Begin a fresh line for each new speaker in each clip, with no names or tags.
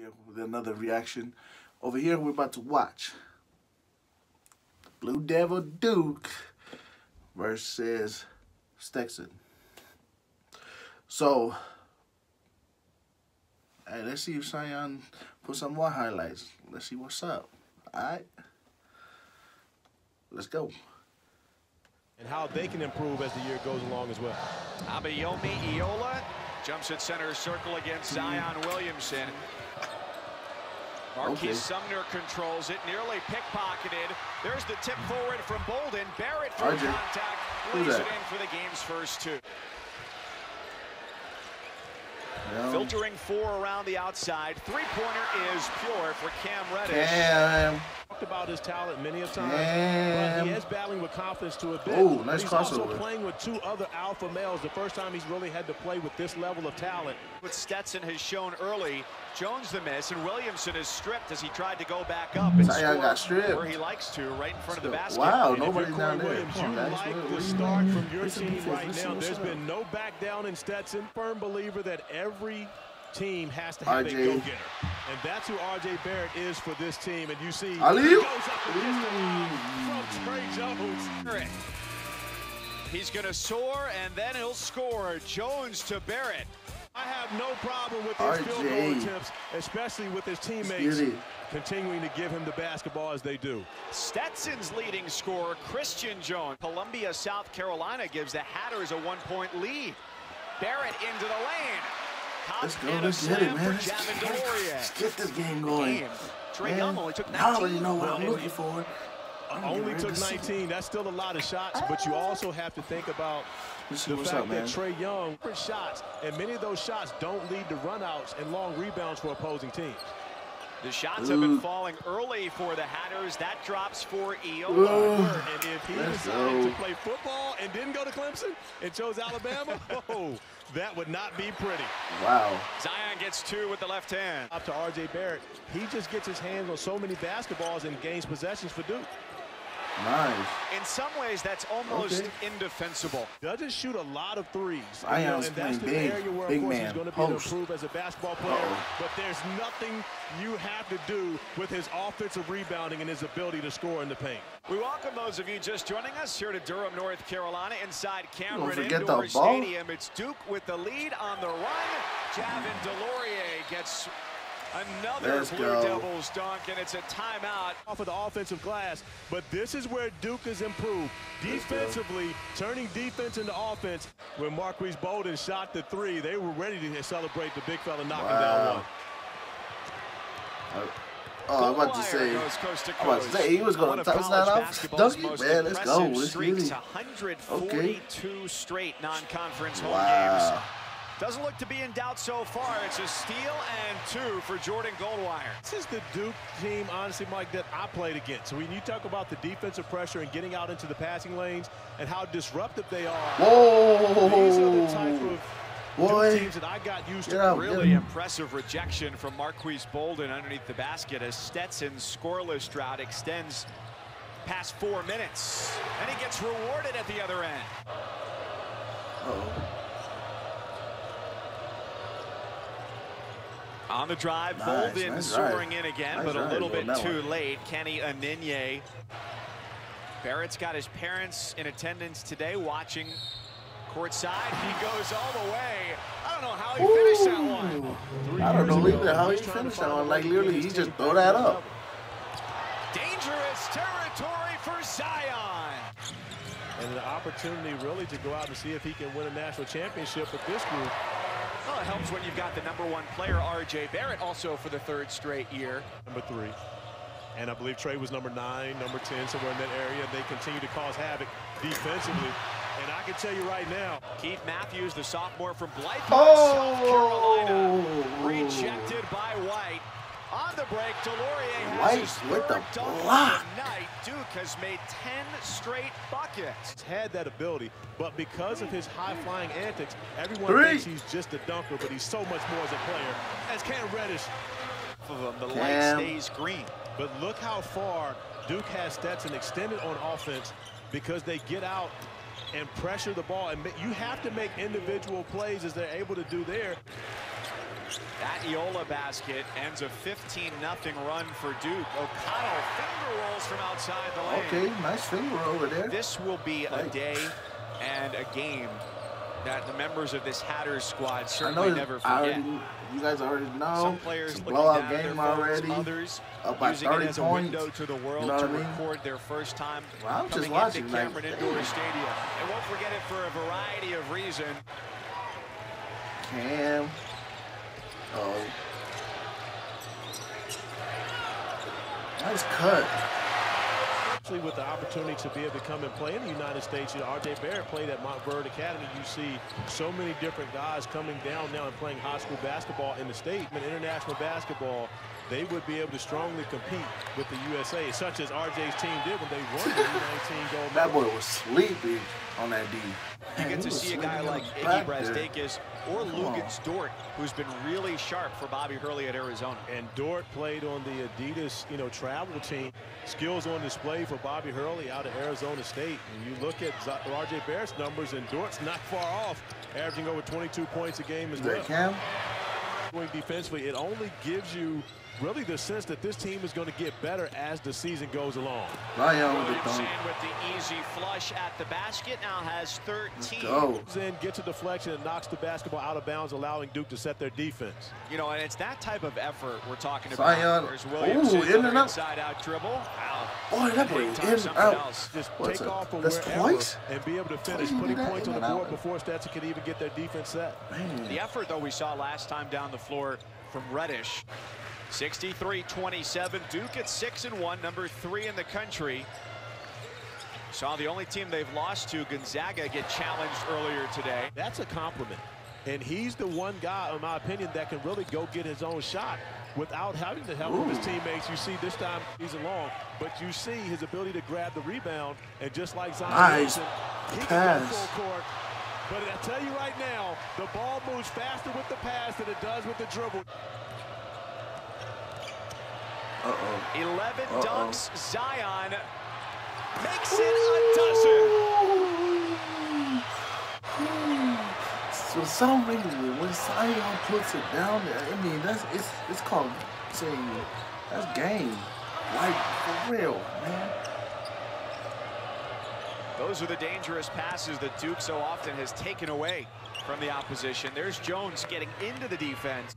here with another reaction. Over here, we're about to watch Blue Devil Duke versus Stetson. So, hey, let's see if Cheyenne put some more highlights. Let's see what's up. All right, let's go.
And how they can improve as the year goes along as well.
Abayomi Iola jumps at center circle against Zion Williamson. Marquise Sumner controls it, nearly pickpocketed. There's the tip forward from Bolden. Barrett through contact, lays it in for the game's first two. Filtering four around the outside. Three-pointer is pure for Cam Reddish.
Talked about his talent many a time, but he is battling with confidence to a bit.
Oh, nice
he's
crossover.
Also playing with two other alpha males. The first time he's really had to play with this level of talent.
What Stetson has shown early, Jones the miss, and Williamson is stripped as he tried to go back up and score
got stripped
where he likes to, right in front of the basket.
Wow,
and
nobody's down there.
Williams, you like the start from your team right now. There's been no back down in Stetson. Firm believer that every team has to have a go-getter. And that's who R.J. Barrett is for this team. And you see, he goes up from Trey Jones.
He's going to soar, and then he'll score. Jones to Barrett.
I have no problem with his field goal attempts, especially with his teammates continuing to give him the basketball as they do.
Stetson's leading scorer, Christian Jones. Columbia, South Carolina gives the Hatters a 1-point lead. Barrett into the lane.
Let's go, let's get it, man. Let's get this game going.
Trey Young only took 19.
I already know what I'm looking for.
Only took 19. That's still a lot of shots, but you also have to think about the fact that Trey Young shots, and many of those shots don't lead to runouts and long rebounds for opposing teams.
The shots have been falling early for the Hatters. That drops for Iola.
And if he decided to play football and didn't go to Clemson and chose Alabama, that would not be pretty.
Wow.
Zion gets two with the left hand.
Up to R.J. Barrett. He just gets his hands on so many basketballs and gains possessions for Duke.
Nice.
In some ways, that's almost indefensible.
Doesn't shoot a lot of threes.
And
that's the area where, of course, he's going to be able to improve as a basketball player. But there's nothing you have to do with his offensive rebounding and his ability to score in the paint.
We welcome those of you just joining us here to Durham, North Carolina, inside Cameron
Indoor
Stadium. It's Duke with the lead on the run. Javin DeLaurier gets another Blue Devils dunk, and it's a timeout.
Off of the offensive glass, but this is where Duke has improved. Defensively, turning defense into offense. When Marquise Bolden shot the three, they were ready to celebrate the big fella knocking down one.
I'm about to say, he was going to touch that off. Dunk it, man. Let's go. Let's get it.
142 straight non-conference home games. Doesn't look to be in doubt so far. It's a steal and two for Jordan Goldwire.
This is the Duke team, honestly, Mike, that I played against. So when you talk about the defensive pressure and getting out into the passing lanes and how disruptive they are, these are the type of Duke teams that I got used to.
Really impressive rejection from Marquise Bolden underneath the basket as Stetson's scoreless drought extends past 4 minutes. And he gets rewarded at the other end. On the drive, Bolden soaring in again, but a little bit too late. Kenny Aninye. Barrett's got his parents in attendance today watching courtside. He goes all the way. I don't know how he finished that one.
I don't know either how he finished that one. Like, literally, he just threw that up.
Dangerous territory for Zion.
And an opportunity really to go out and see if he can win a national championship with this group.
Well, it helps when you've got the #1 player, R.J. Barrett, also for the 3rd straight year.
Number 3. And I believe Trey was number 9, number 10, somewhere in that area. They continue to cause havoc defensively. And I can tell you right now,
Keith Matthews, the sophomore from Lyfe, South Carolina, rejected by White. On the break, DeLaurier has his third dunk of the night. Duke has made 10 straight buckets.
He's had that ability, but because of his high-flying antics, everyone thinks he's just a dunker, but he's so much more as a player. As Cam Reddish,
the light stays green.
But look how far Duke has Stetson extended on offense because they get out and pressure the ball. And you have to make individual plays as they're able to do there.
That Iola basket ends a 15-0 run for Duke. O'Connell finger rolls from outside the lane.
Okay, nice finger roll over there.
This will be a day and a game that the members of this Hatters squad certainly never forget.
You guys already know.
Some players
it's a
looking
blowout
down at
game
their phones,
already.
others
up by
using
30
it as a
points.
window to the world,
you know
to
what I mean?
record their first time
I'm just
coming
watching,
into Cameron Indoor Stadium. And won't forget it for a variety of reasons.
Cam. Oh. Nice cut.
With the opportunity to be able to come and play in the United States, R.J. Barrett played at Montverde Academy. You see so many different guys coming down now and playing high school basketball in the state. In international basketball, they would be able to strongly compete with the USA, such as R.J.'s team did when they won the U19 gold medal.
That boy was sleepy on that D.
You get to see a guy like Iggy Brazdakis or Lugens Dort, who's been really sharp for Bobby Hurley at Arizona.
And Dort played on the Adidas, travel team. Skills on display for Bobby Hurley out of Arizona State. And you look at R.J. Barrett's numbers, and Dort's not far off, averaging over 22 points a game as well.
Cam?
Defensively, it only gives you really the sense that this team is going to get better as the season goes along.
Williamson with the easy flush at the basket, now has 13.
Then gets a deflection and knocks the basketball out of bounds, allowing Duke to set their defense.
And it's that type of effort we're talking about. There's
Williamson,
in and inside out dribble. Wow.
Boy, that boy is in and out.
Just take off from wherever and be able to finish putting points on the board before Stetson could even get their defense set.
Man.
The effort, though, we saw last time down the floor from Reddish. 63-27, Duke at 6-1, number 3 in the country. Saw the only team they've lost to, Gonzaga, get challenged earlier today.
That's a compliment. And he's the one guy, in my opinion, that can really go get his own shot without having the help of his teammates. You see this time he's alone, but you see his ability to grab the rebound, and just like Zion Williamson, he can go full court. But I tell you right now, the ball moves faster with the pass than it does with the dribble.
11 dunks. Zion makes it a dozen.
For some reason, when Zion puts it down there, I mean, it's called saying that's game. Like, for real, man.
Those are the dangerous passes that Duke so often has taken away from the opposition. There's Jones getting into the defense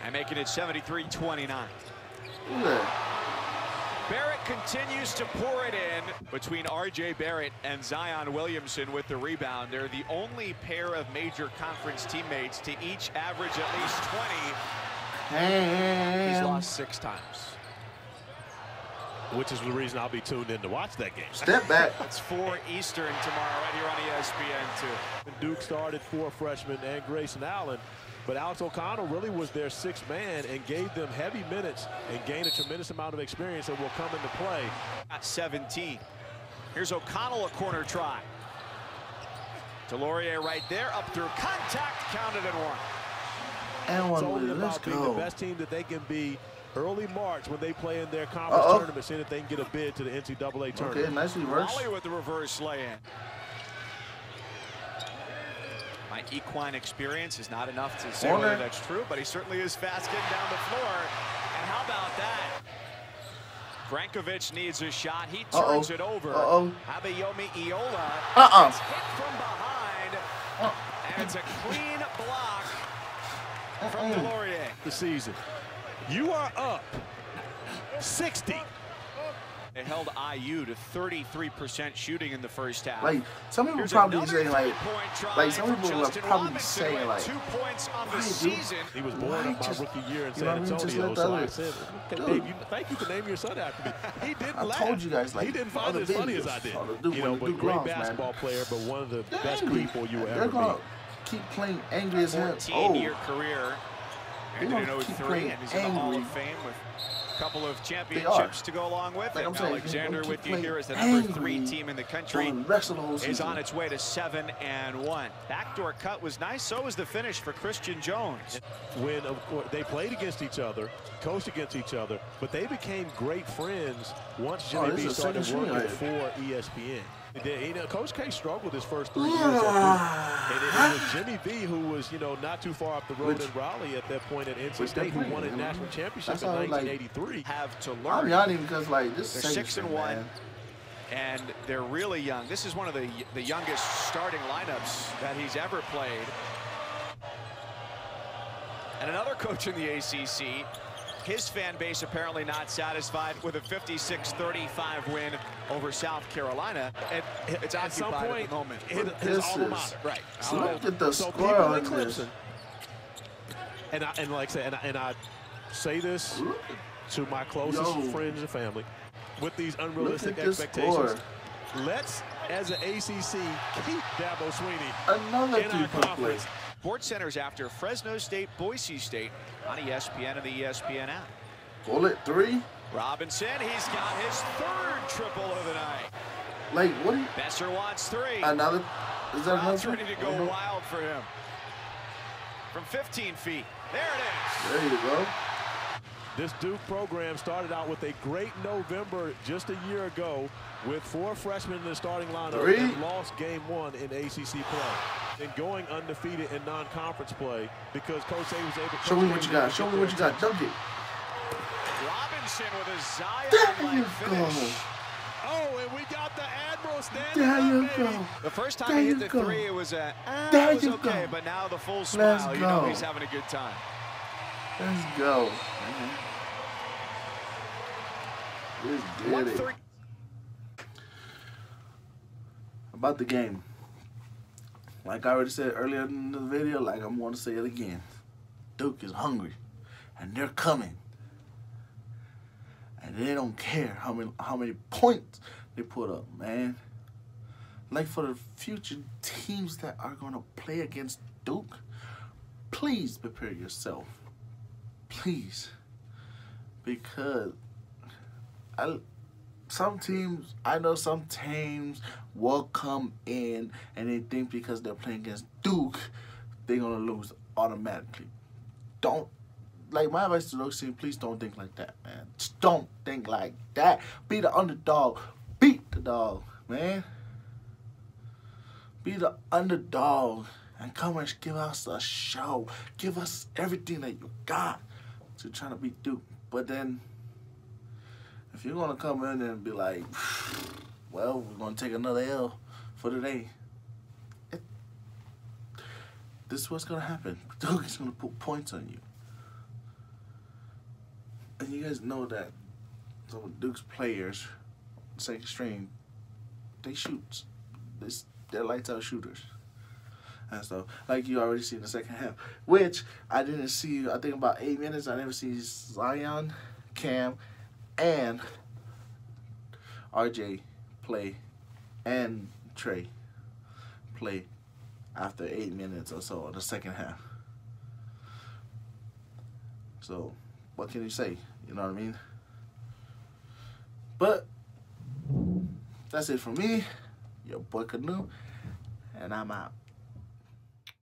and making it 73-29. Barrett continues to pour it in between R.J. Barrett and Zion Williamson with the rebound. They're the only pair of major conference teammates to each average at least 20. He's lost 6 times.
Which is the reason I'll be tuned in to watch that game.
Step back.
It's 4 Eastern tomorrow right here on ESPN2.
Duke started 4 freshmen and Grayson Allen. But Alex O'Connell really was their 6th man and gave them heavy minutes and gained a tremendous amount of experience that will come into play.
At 17. Here's O'Connell, a corner try. Delorier right there, up through contact, counted and 1.
And
it's only about being the best team that they can be early March when they play in their conference tournament, seeing if they can get a bid to the NCAA tournament.
Okay, nice reverse.
Wally with the reverse lay-in. My equine experience is not enough to say whether that's true, but he certainly is fast getting down the floor. And how about that? Brankovic needs a shot. He turns it over. Abayomi Iola gets hit from behind. And it's a clean block from Delorier.
The season. You are up 60.
They held IU to 33% shooting in the first half.
Like, some people probably saying like some people are probably saying like,
2 points on the season.
He was born up my rookie year in San Antonio, so I said, okay, Dave, thank you for naming your son after me. He didn't laugh.
I told you guys, like,
he didn't find it as funny as I did. But great basketball player, but one of the best people you will ever meet.
Keep playing angry as hell.
14-year career. Ended in 03, and he's in the Hall of Fame with a couple of championships to go along with it. Alexander with you here as the number 3 team in the country is on its way to 7-1. Backdoor cut was nice, so was the finish for Christian Jones.
When of course they played against each other, coached against each other, but they became great friends once Jimmy B started working for ESPN. You know, Coach K struggled his first 3 years at Duke. And it was Jimmy V who was, you know, not too far up the road in Raleigh at that point at NC State, who won a national championship in 1983.
Have to learn.
I'm yawning because, like, this
they're 6-1, and they're really young. This is one of the youngest starting lineups that he's ever played. And another coach in the ACC, his fan base apparently not satisfied with a 56-35 win over South Carolina. It's occupied at the moment.
His alma mater. Right.
So look at the score on this.
And like I said, and I say this to my closest friends and family, with these unrealistic expectations, let's, as an ACC, keep Dabo Swinney in our conference.
SportsCenter's after Fresno State, Boise State on ESPN and the ESPN app.
Bullet 3.
Robinson, he's got his 3rd triple of the night.
Like, what do you...
Besser wants 3.
Another... Is that
another? Ready to go wild for him. From 15 feet. There it
is. There you go.
This Duke program started out with a great November just a year ago with 4 freshmen in the starting lineup and lost game 1 in ACC play. And going undefeated in non-conference play because Coach A was able to...
Show me what you got. Show me what you got. Dunk it.
Robinson with a Zion-like finish.
Oh, and we got the Admiral standing
there you
up,
go.
The first time he hit the 3, it was okay, but now the full smile, you know he's having a good time.
Let's go. Let's get it. About the game. Like I already said earlier in the video, like I'm going to say it again. Duke is hungry, and they're coming. And they don't care how many points they put up, man. Like, for the future teams that are going to play against Duke, please prepare yourself. Please. Because I know some teams will come in and they think because they're playing against Duke, they're going to lose automatically. Don't. Like, my advice to those teams, please don't think like that, man. Just don't think like that. Be the underdog. Beat the dog, man. Be the underdog and come and give us a show. Give us everything that you got to try to beat Duke. But then, if you're going to come in and be like, well, we're going to take another L for today, this is what's going to happen. Duke is going to put points on you. And you guys know that some of Duke's players, second string, they shoot. They're lights out shooters. And so, like you already see in the second half, which I didn't see, I think about 8 minutes, I never see Zion, Cam, and RJ play, and Trey play after 8 minutes or so of the second half. So, what can you say? You know what I mean? But that's it for me. Your boy Kanoe, and I'm out.